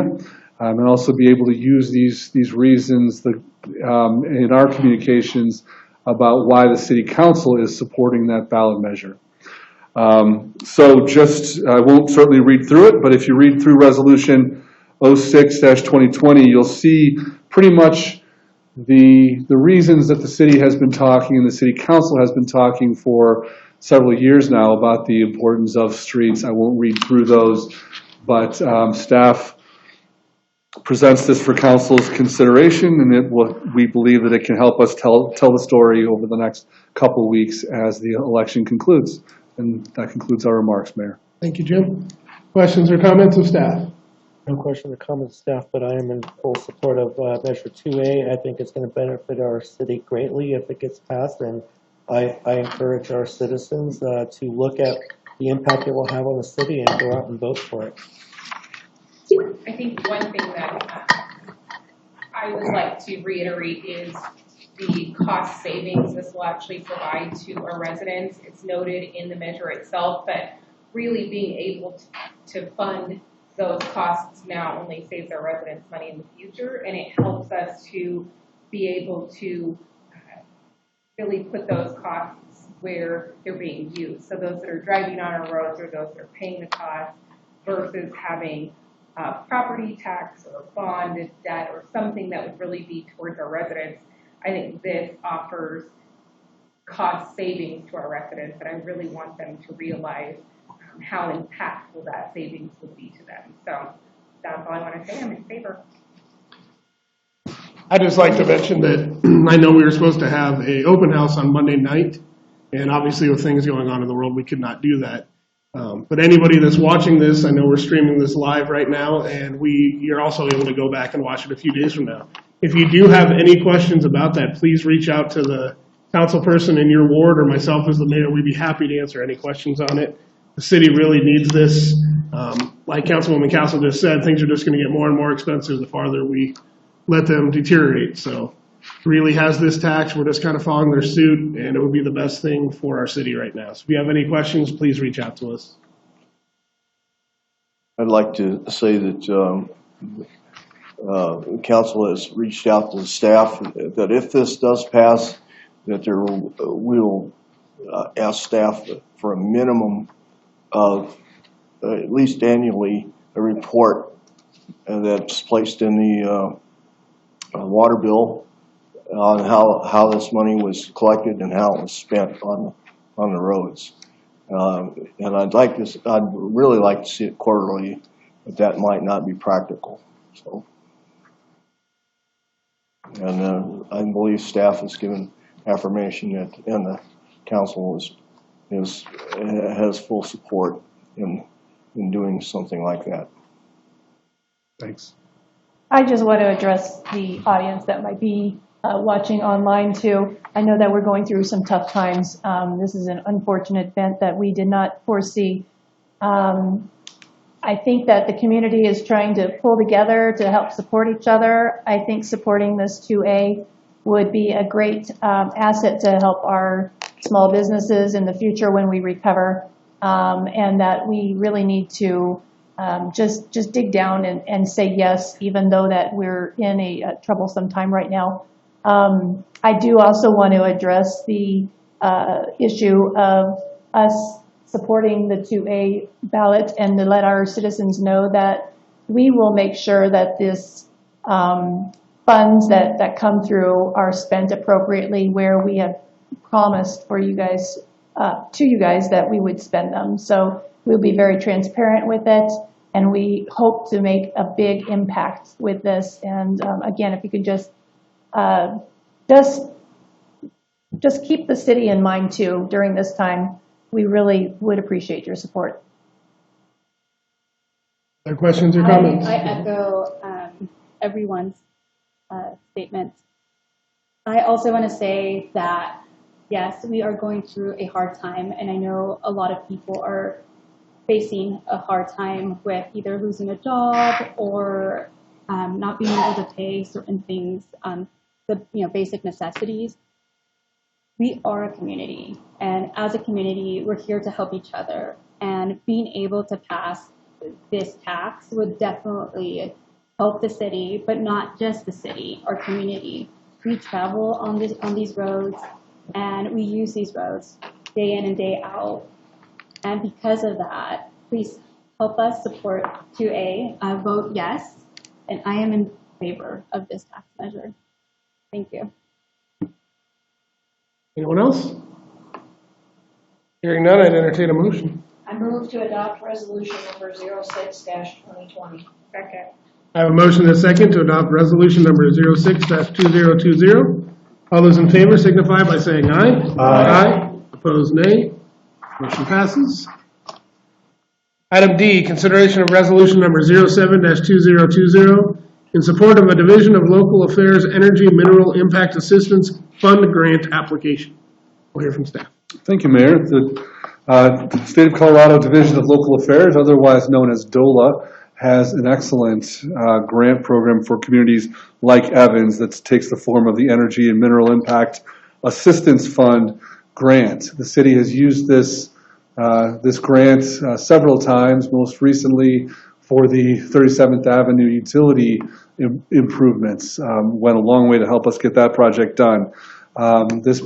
and also be able to use these reasons in our communications about why the city council is supporting that ballot measure. So just, I won't certainly read through it, but if you read through resolution 06-2020, you'll see pretty much the reasons that the city has been talking and the city council has been talking for several years now about the importance of streets. I won't read through those, but staff presents this for council's consideration, and we believe that it can help us tell the story over the next couple of weeks as the election concludes. And that concludes our remarks, Mayor. Thank you, Jim. Questions or comments of staff? No question or comment, staff, but I am in full support of Measure 2A. I think it's going to benefit our city greatly if it gets passed, and I encourage our citizens to look at the impact it will have on the city and go out and vote for it. I think one thing that I would like to reiterate is the cost savings this will actually provide to our residents. It's noted in the measure itself, but really being able to fund those costs now only saves our residents money in the future, and it helps us to be able to really put those costs where they're being used. So those that are driving on our roads or those that are paying the cost versus having property tax or bonded debt or something that would really be towards our residents. I think this offers cost savings to our residents, and I really want them to realize how impactful that savings would be to them. So that's all I want to say. I'm in favor. I'd just like to mention that I know we were supposed to have an open house on Monday night, and obviously with things going on in the world, we could not do that. But anybody that's watching this, I know we're streaming this live right now, and you're also able to go back and watch it a few days from now. If you do have any questions about that, please reach out to the council person in your ward or myself as the mayor. We'd be happy to answer any questions on it. The city really needs this. Like Councilwoman Castle just said, things are just going to get more and more expensive the farther we let them deteriorate. So Greeley has this tax. We're just kind of following their suit, and it would be the best thing for our city right now. So if you have any questions, please reach out to us. I'd like to say that council has reached out to the staff that if this does pass, that we will ask staff for a minimum of at least annually a report that's placed in the water bill on how this money was collected and how it was spent on the roads. And I'd really like to see it quarterly, but that might not be practical. So, and I believe staff has given affirmation that, and the council has full support in doing something like that. Thanks. I just want to address the audience that might be watching online too. I know that we're going through some tough times. This is an unfortunate event that we did not foresee. I think that the community is trying to pull together to help support each other. I think supporting this 2A would be a great asset to help our small businesses in the future when we recover, and that we really need to just dig down and say yes, even though that we're in a troublesome time right now. I do also want to address the issue of us supporting the 2A ballot and to let our citizens know that we will make sure that this funds that come through are spent appropriately where we have promised for you guys, to you guys, that we would spend them. So we'll be very transparent with it, and we hope to make a big impact with this. And again, if you could just keep the city in mind too during this time, we really would appreciate your support. Other questions or comments? I echo everyone's statements. I also want to say that, yes, we are going through a hard time, and I know a lot of people are facing a hard time with either losing a job or not being able to pay certain things, the basic necessities. We are a community, and as a community, we're here to help each other. And being able to pass this tax would definitely help the city, but not just the city, our community. We travel on these roads, and we use these roads day in and day out. And because of that, please help us support 2A. Vote yes, and I am in favor of this tax measure. Thank you. Anyone else? Hearing none, I'd entertain a motion. I move to adopt resolution number 06-2020. Second. I have a motion and a second to adopt resolution number 06-2020. All those in favor signify by saying aye. Aye. Opposed, nay. Motion passes. Item D, consideration of resolution number 07-2020 in support of a Division of Local Affairs Energy Mineral Impact Assistance Fund grant application. We'll hear from staff. Thank you, Mayor. The State of Colorado Division of Local Affairs, otherwise known as DOLA, has an excellent grant program for communities like Evans that takes the form of the Energy and Mineral Impact Assistance Fund grant. The city has used this grant several times, most recently for the 37th Avenue utility improvements. Went a long way to help us get that project done. This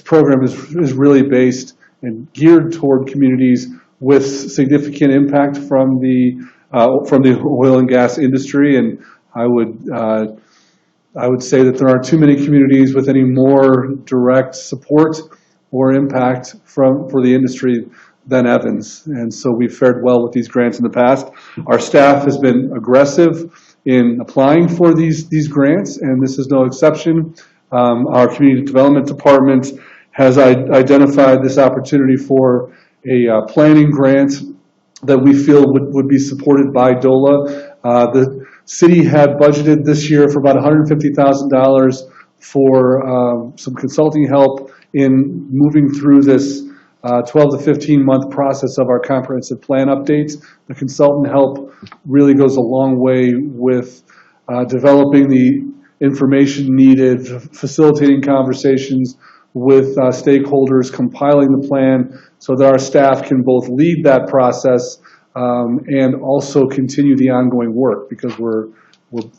program is really based and geared toward communities with significant impact from the oil and gas industry, and I would say that there aren't too many communities with any more direct support or impact for the industry than Evans, and so we've fared well with these grants in the past. Our staff has been aggressive in applying for these grants, and this is no exception. Our community development department has identified this opportunity for a planning grant that we feel would be supported by DOLA. City had budgeted this year for about $150,000 for some consulting help in moving through this 12 to 15 month process of our comprehensive plan updates. The consultant help really goes a long way with developing the information needed, facilitating conversations with stakeholders, compiling the plan so that our staff can both lead that process and also continue the ongoing work, because we're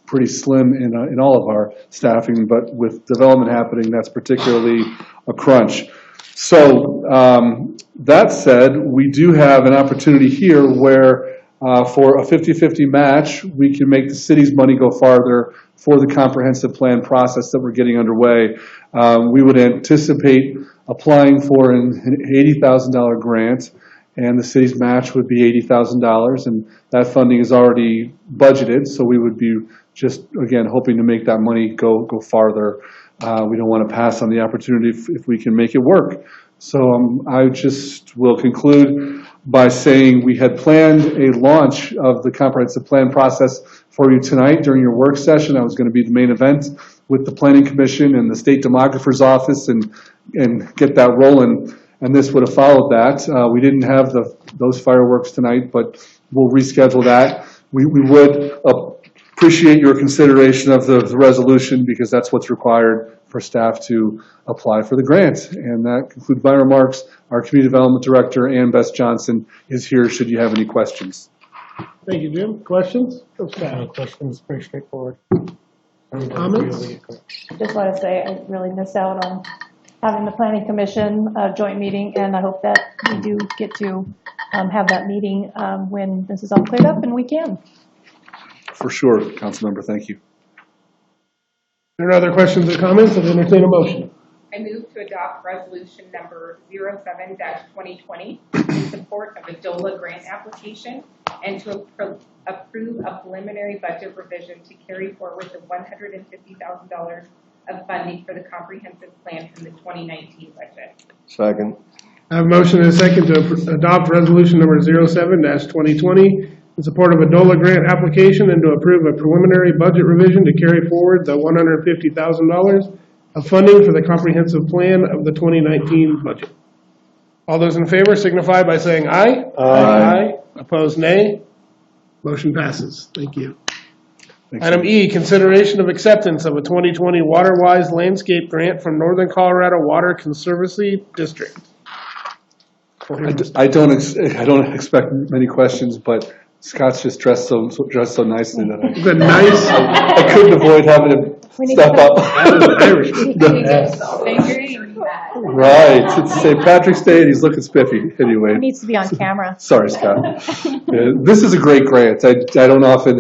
pretty slim in all of our staffing, but with development happening, that's particularly a crunch. So that said, we do have an opportunity here where for a 50-50 match, we can make the city's money go farther for the comprehensive plan process that we're getting underway. We would anticipate applying for an $80,000 grant, and the city's match would be $80,000, and that funding is already budgeted, so we would be just, again, hoping to make that money go farther. We don't want to pass on the opportunity if we can make it work. So I just will conclude by saying we had planned a launch of the comprehensive plan process for you tonight during your work session. That was going to be the main event with the Planning Commission and the State Demographer's Office and get that rolling. And this would have followed that. We didn't have those fireworks tonight, but we'll reschedule that. We would appreciate your consideration of the resolution, because that's what's required for staff to apply for the grant. And that concludes my remarks. Our Community Development Director, Ann Beth Johnson, is here should you have any questions. Thank you, Jim. Questions? No questions, pretty straightforward. Comments? I just want to say I really miss out on having the Planning Commission joint meeting, and I hope that we do get to have that meeting when this is all cleared up and we can. For sure, Councilmember, thank you. Are there other questions or comments? I'll entertain a motion. I move to adopt resolution number 07-2020 in support of a DOLA grant application and to approve a preliminary budget revision to carry forward the $150,000 of funding for the comprehensive plan from the 2019 budget. Second. I have a motion and a second to adopt resolution number 07-2020 in support of a DOLA grant application and to approve a preliminary budget revision to carry forward the $150,000 of funding for the comprehensive plan of the 2019 budget. All those in favor signify by saying aye. Aye. Opposed, nay. Motion passes. Thank you. Thanks. Item E, consideration of acceptance of a 2020 WaterWise landscape grant from Northern Colorado Water Conservancy District. I don't expect many questions, but Scott's just dressed so nicely that I couldn't avoid having to step up. Right, it's St. Patrick's Day and he's looking spiffy anyway. It needs to be on camera. Sorry, Scott. This is a great grant. I don't often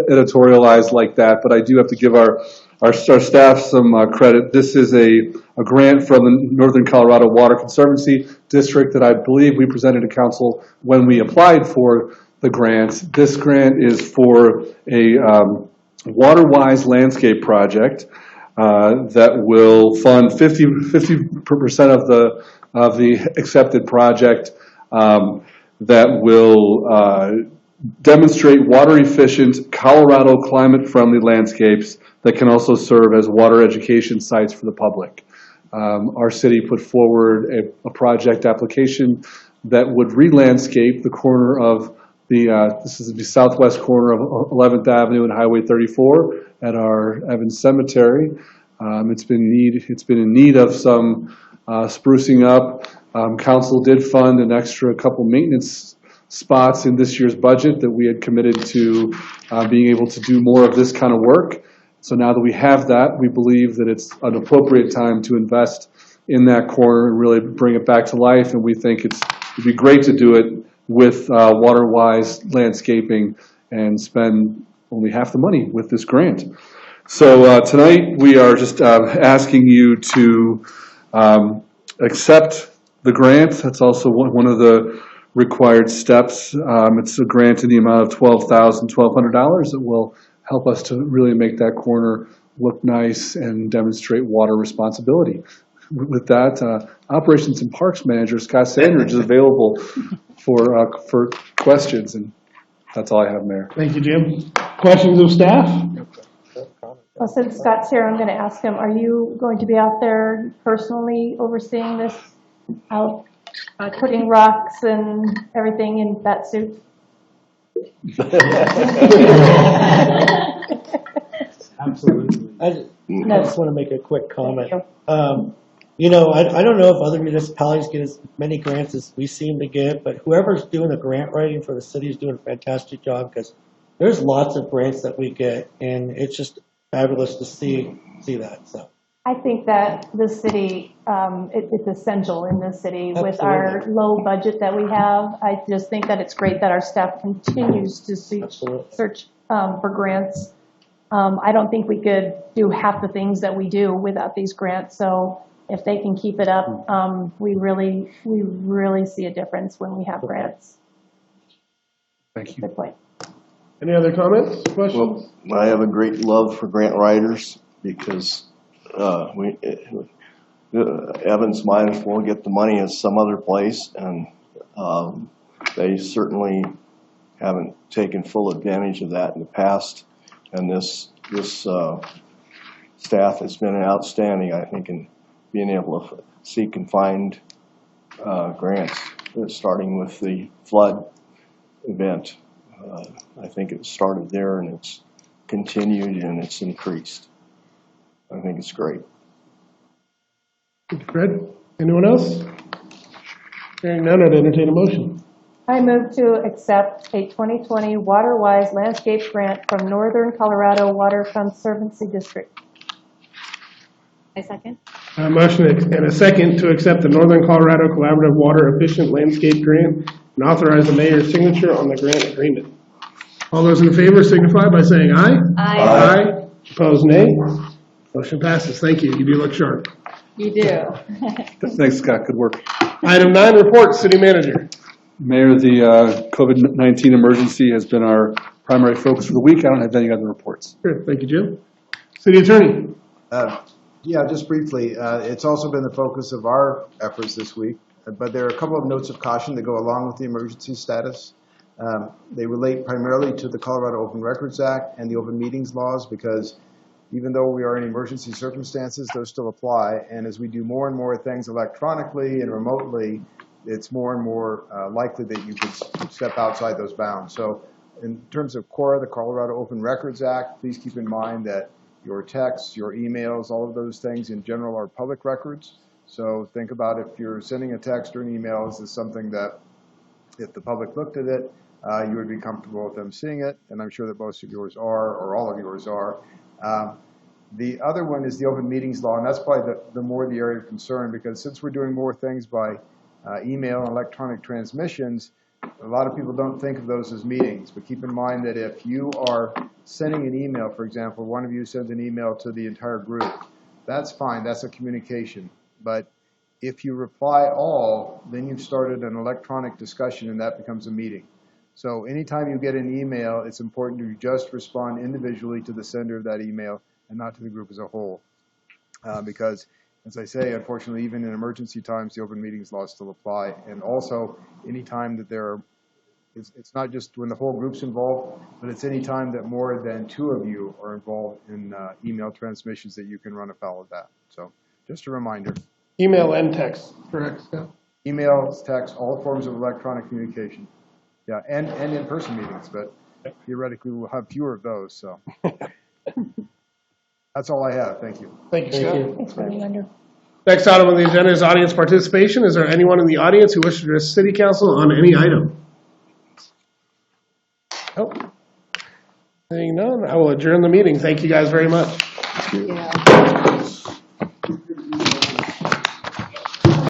editorialize like that, but I do have to give our staff some credit. This is a grant from the Northern Colorado Water Conservancy District that I believe we presented to council when we applied for the grant. This grant is for a WaterWise landscape project that will fund 50% of the accepted project that will demonstrate water efficient Colorado climate friendly landscapes that can also serve as water education sites for the public. Our city put forward a project application that would re-landscape the corner of this is the southwest corner of 11th Avenue and Highway 34 at our Evans Cemetery. It's been in need of some sprucing up. Council did fund an extra couple maintenance spots in this year's budget that we had committed to being able to do more of this kind of work. So now that we have that, we believe that it's an appropriate time to invest in that corner and really bring it back to life. And we think it'd be great to do it with WaterWise landscaping and spend only half the money with this grant. So tonight we are just asking you to accept the grant. That's also one of the required steps. It's a grant in the amount of $12,100 that will help us to really make that corner look nice and demonstrate water responsibility. With that, Operations and Parks Manager Scott Sandridge is available for questions, and that's all I have, Mayor. Thank you, Jim. Questions of staff? Well, since Scott's here, I'm going to ask him, are you going to be out there personally overseeing this, out putting rocks and everything in that suit? Absolutely. I just want to make a quick comment. You know, I don't know if other municipalities get as many grants as we seem to get, but whoever's doing the grant writing for the city is doing a fantastic job, because there's lots of grants that we get, and it's just fabulous to see that. So I think that the city, it's essential in this city with our low budget that we have. I just think that it's great that our staff continues to search for grants. I don't think we could do half the things that we do without these grants. So if they can keep it up, we really see a difference when we have grants. Thank you. Good point. Any other comments, questions? Well, I have a great love for grant writers because Evans might as well get the money as some other place, and they certainly haven't taken full advantage of that in the past. And this staff has been outstanding, I think, in being able to seek and find grants, starting with the flood event. I think it started there and it's continued and it's increased. I think it's great. Fred, anyone else? Hearing none, I'd entertain a motion. I move to accept a 2020 WaterWise landscape grant from Northern Colorado Water Conservancy District. I second. A motion and a second to accept the Northern Colorado Collaborative Water Efficient Landscape Grant and authorize the mayor's signature on the grant agreement. All those in favor signify by saying aye. Aye. Aye. Opposed, nay. Motion passes. Thank you. You do look sharp. You do. Thanks, Scott. Good work. Item 9, report, city manager. Mayor, the COVID-19 emergency has been our primary focus for the week. I don't have any other reports. Good. Thank you, Jim. City attorney. Yeah, just briefly, it's also been the focus of our efforts this week, but there are a couple of notes of caution that go along with the emergency status. They relate primarily to the Colorado Open Records Act and the open meetings laws, because even though we are in emergency circumstances, those still apply. And as we do more and more things electronically and remotely, it's more and more likely that you could step outside those bounds. So in terms of CORA, the Colorado Open Records Act, please keep in mind that your texts, your emails, all of those things in general are public records. So think about if you're sending a text or an email, is this something that if the public looked at it, you would be comfortable with them seeing it, and I'm sure that most of yours are, or all of yours are. The other one is the open meetings law, and that's probably the more the area of concern, because since we're doing more things by email and electronic transmissions, a lot of people don't think of those as meetings. But keep in mind that if you are sending an email, for example, one of you sends an email to the entire group, that's fine, that's a communication. But if you reply all, then you've started an electronic discussion and that becomes a meeting. So anytime you get an email, it's important to just respond individually to the sender of that email and not to the group as a whole. Because, as I say, unfortunately, even in emergency times, the open meetings laws still apply. And also, any time that there are, it's not just when the whole group's involved, but it's any time that more than 2 of you are involved in email transmissions that you can run afoul of that. So just a reminder. Email and text, correct, Scott? Email, text, all forms of electronic communication. Yeah, and in-person meetings, but theoretically we'll have fewer of those, so. That's all I have. Thank you. Thank you, Scott. Thanks for the reminder. Next item on the agenda is audience participation. Is there anyone in the audience who wishes to address City Council on any item? Nope. Seeing none, I will adjourn the meeting. Thank you guys very much. Yeah.